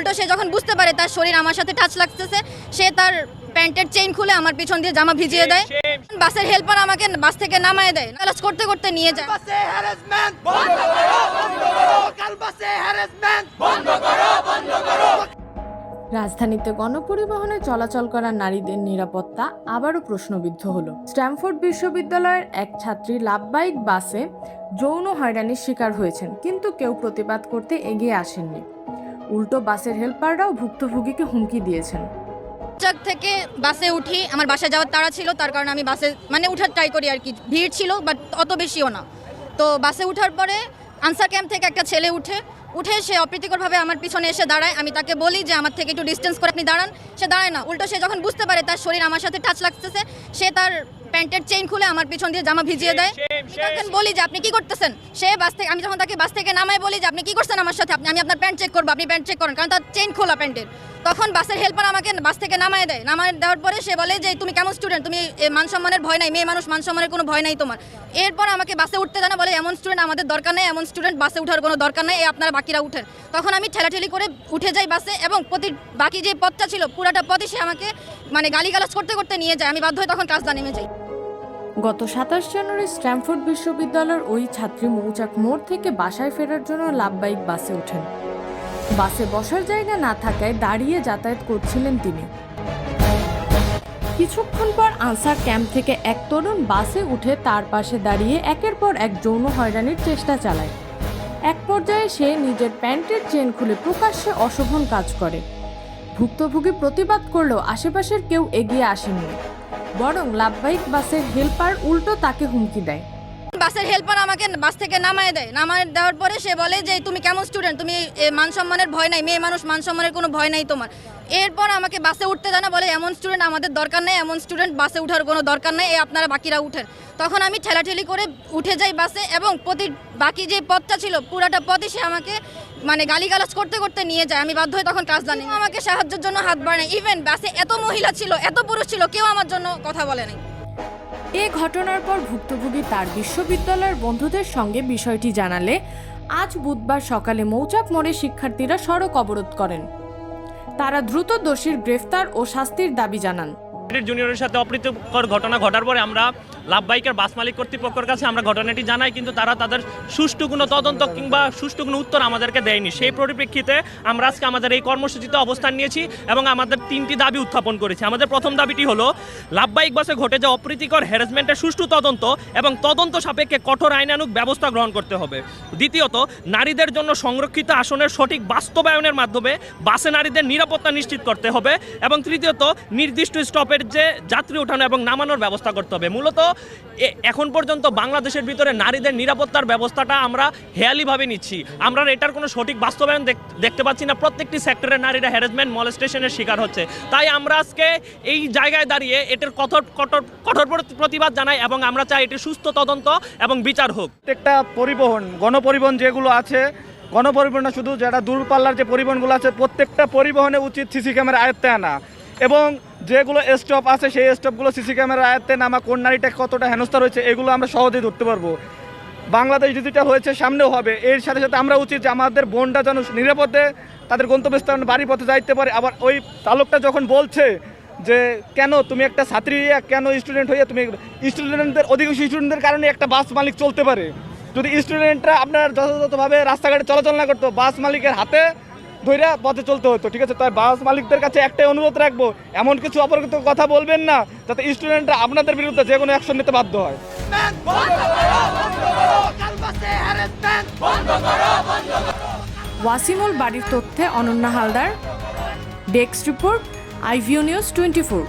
উল্টো সে যখন বুঝতে পারে তার শরীর আমার সাথে টাচ লাগতেছে, সে তার প্যান্টের চেইন খুলে আমার পিছন দিয়ে জামা ভিজিয়ে দেয়। বাসের হেল্পার আমাকে বাস থেকে নামায় দেয়, ক্লাস করতে করতে নিয়ে যায়। রাজধানীতে গণপরিবহনে চলাচল করা নারীদের নিরাপত্তা আবারও প্রশ্নবিদ্ধ হলো। স্ট্যামফোর্ড বিশ্ববিদ্যালয়ের এক ছাত্রী লাভবাহিক বাসে যৌন হয়রানির শিকার হয়েছেন, কিন্তু কেউ প্রতিবাদ করতে এগিয়ে আসেননি। উল্টো বাসের হেল্পাররাও ভুক্তভোগীকে হুমকি দিয়েছেন। থেকে বাসে উঠি, আমার বাসায় যাওয়ার তাড়া ছিল, তার কারণে আমি বাসে উঠার ট্রাই করি আর কি। ভিড় ছিল বাট অত বেশিও না। তো বাসে উঠার পরে আনসার ক্যাম্প থেকে একটা ছেলে উঠে সে অপ্রীতিকরভাবে আমার পিছনে এসে দাঁড়ায়। আমি তাকে বলি যে আমার থেকে একটু ডিস্টেন্স করে আপনি দাঁড়ান, সে দাঁড়ায় না। উল্টো সে যখন বুঝতে পারে তার শরীর আমার সাথে টাচ লাগতেছে, সে তার প্যান্টের চেইন খুলে আমার পিছন দিয়ে জামা ভিজিয়ে দেয়। তখন বলি যে আপনি কি করতেছেন, সে বাস থেকে, আমি যখন তাকে বাস থেকে নামাই বলি যে আপনি কি করছেন আমার সাথে, আমি আপনার প্যান্ট চেক করবো, আপনি প্যান্ট চেক করেন, কারণ তার চেইন খোলা প্যান্টের। তখন বাসের হেল্পার আমাকে বাস থেকে নামায় দেওয়ার পরে সে বলে যে তুমি কেমন স্টুডেন্ট, তুমি মান সম্মানের ভয় নাই, মেয়ে মানুষ মান সম্মানের কোনো ভয় নাই তোমার। এরপর আমাকে বাসে উঠতে দেয় না, বলে এমন স্টুডেন্ট আমাদের দরকার নেই, এমন স্টুডেন্ট বাসে উঠার কোনো দরকার নেই, আপনারা বাকিরা উঠেন। তখন আমি ঠেলাঠেলি করে উঠে যাই বাসে, এবং বাকি যে পথটা ছিল পুরাটা পথই সে আমাকে গালিগালাজ করতে করতে নিয়ে যায়। আমি বাধ্য হয়ে তখন ক্লাস নেমে যাই। গত 27 জানুয়ারি স্ট্যামফোর্ড বিশ্ববিদ্যালয়ের ওই ছাত্রী মৌচাক মোড় থেকে বাসায় ফেরার জন্য লাভবাহিক বাসে ওঠেন। বাসে বসার জায়গা না থাকায় দাঁড়িয়ে যাতায়াত করছিলেন তিনি। কিছুক্ষণ পর আনসার ক্যাম্প থেকে এক তরুণ বাসে উঠে তার পাশে দাঁড়িয়ে একের পর এক যৌন হয়রানির চেষ্টা চালায়। এক পর্যায়ে সে নিজের প্যান্টের চেন খুলে প্রকাশ্যে অশোভন কাজ করে। ভুক্তভোগী প্রতিবাদ করলেও আশেপাশের কেউ এগিয়ে আসেনি, বরং লাভবাহিক বাসের হেল্পার উল্টো তাকে হুমকি দেয়। বাসের হেল্পার আমাকে বাস থেকে নামায় দেওয়ার পরে সে বলে যে তুমি কেমন স্টুডেন্ট, তুমি মান সম্মানের ভয় নাই, মেয়ে মানুষ মান সম্মানের কোনো ভয় নাই তোমার। এরপর আমাকে বাসে উঠতে দেয় না, বলে এমন স্টুডেন্ট আমাদের দরকার নেই, এমন স্টুডেন্ট বাসে উঠার কোনো দরকার নেই, আপনারা বাকিরা উঠেন। তখন আমি ঠেলাঠেলি করে উঠে যাই বাসে, এবং বাকি যে পথটা ছিল পুরাটা পথই সে আমাকে গালিগালাজ করতে করতে নিয়ে যায়। আমি বাধ্য হয়ে তখন ক্লাস নেই। আমাকে সাহায্যের জন্য হাত বাড়ায়, ইভেন বাসে এত মহিলা ছিল, এত পুরুষ ছিল, কেউ আমার জন্য কথা বলে নাই। এ ঘটনার পর ভুক্তভোগী তার বিশ্ববিদ্যালয়ের বন্ধুদের সঙ্গে বিষয়টি জানালে আজ বুধবার সকালে মৌচাক মোড়ে শিক্ষার্থীরা সড়ক অবরোধ করেন। তারা দ্রুত দোষীর গ্রেফতার ও শাস্তির দাবি জানান। জুনিয়রের সাথে অপ্রীতিকর ঘটনা ঘটার পরে আমরা লাভবাহিকের বাস মালিক কর্তৃপক্ষের কাছে আমরা ঘটনাটি জানাই, কিন্তু তারা তাদের সুষ্ঠু কোনো তদন্ত কিংবা সুষ্ঠু কোনো উত্তর আমাদেরকে দেয়নি। সেই পরিপ্রেক্ষিতে আমরা আজকে আমাদের এই কর্মসূচিতে অবস্থান নিয়েছি এবং আমাদের 3টি দাবি উত্থাপন করেছি। আমাদের প্রথম দাবিটি হলো লাভবাহিক বাসে ঘটে যাওয়া অপ্রীতিকর হ্যারাসমেন্টের সুষ্ঠু তদন্ত এবং তদন্ত সাপেক্ষে কঠোর আইনানুগ ব্যবস্থা গ্রহণ করতে হবে। দ্বিতীয়ত, নারীদের জন্য সংরক্ষিত আসনের সঠিক বাস্তবায়নের মাধ্যমে বাসে নারীদের নিরাপত্তা নিশ্চিত করতে হবে। এবং তৃতীয়ত, নির্দিষ্ট স্টপের যে যাত্রী ওঠানো এবং নামানোর ব্যবস্থা করতে হবে। মূলত এখন পর্যন্ত বাংলাদেশের ভিতরে নারীদের নিরাপত্তার ব্যবস্থাটা আমরা হেয়ালিভাবে নিচ্ছি, আমরা এটার কোনো সঠিক বাস্তবায়ন দেখতে পাচ্ছি না। প্রত্যেকটি সেক্টরে নারীরা হ্যারাসমেন্ট মলেস্টেশনের শিকার হচ্ছে। তাই আমরা আজকে এই জায়গায় দাঁড়িয়ে এটার কঠোর প্রতিবাদ জানাই এবং আমরা চাই এটি সুস্থ তদন্ত এবং বিচার হোক। প্রত্যেকটা গণপরিবহন যেগুলো আছে, গণপরিবহন না শুধু যারা দূরপাল্লার যে পরিবহনগুলো আছে, প্রত্যেকটা পরিবহনে উচিত সিসি ক্যামেরা আয়ত্তে আনা, এবং যেগুলো স্টপ আছে সেই স্টপগুলো সিসি ক্যামেরার আয়ত্তে নামা, কোন নারীটা কতটা হেনস্থা রয়েছে এগুলো আমরা সহজেই ধরতে পারবো। বাংলাদেশ ডিজিটাল হয়েছে, সামনেও হবে। এর সাথে সাথে আমরা উচিত যে আমাদের বোনটা যেন নিরাপদে তাদের গন্তব্যস্থান বাড়ির পথে যাইতে পারে। আবার ওই চালকটা যখন বলছে যে কেন তুমি একটা ছাত্রী হইয়া, কেন স্টুডেন্ট হইয়া, তুমি অধিকাংশ স্টুডেন্টদের কারণে একটা বাস মালিক চলতে পারে। যদি স্টুডেন্টরা আপনার যথাযথভাবে রাস্তাঘাটে চলাচল না করতো, বাস মালিকের হাতে ধৈর্য পথে চলতে হতো, ঠিক আছে? তাই বাস মালিকদের কাছে একটাই অনুরোধ রাখবো, এমন কিছু অপরিচিত কথা বলবেন না যাতে স্টুডেন্টরা আপনাদের বিরুদ্ধে যে কোনো অ্যাকশন নিতে বাধ্য হয়। ওয়াসিমুল বাড়ির তথ্যে Ananya Haldar, desk report, IVO news 24।